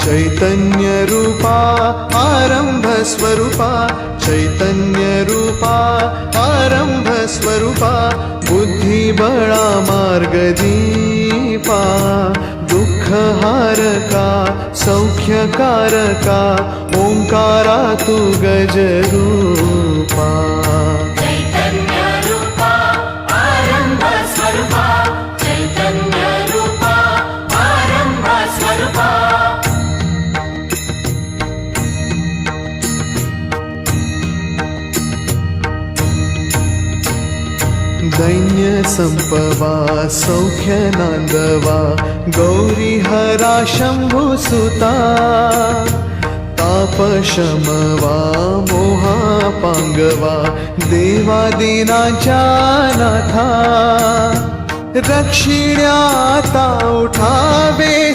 चैतन्य रूपा आरंभ स्वरूपा, चैतन्य रूपा आरंभ स्वरूपा, बुद्धिबळा मार्ग दीपा, दुःखहारका सौख्यकारका, ओंकारा तू गजरूपा। चैतन्य रूपा आरंभ स्वरूपा, चैतन्य रूपा आरंभ स्वरूपा। दैन्य संपवा सौख्य नांदवा, गौरी हरा शंभु सुता, ताप शमवा मोहा पांगवा, देवादिनाच्या नाथा, रक्षिण्याता उठावे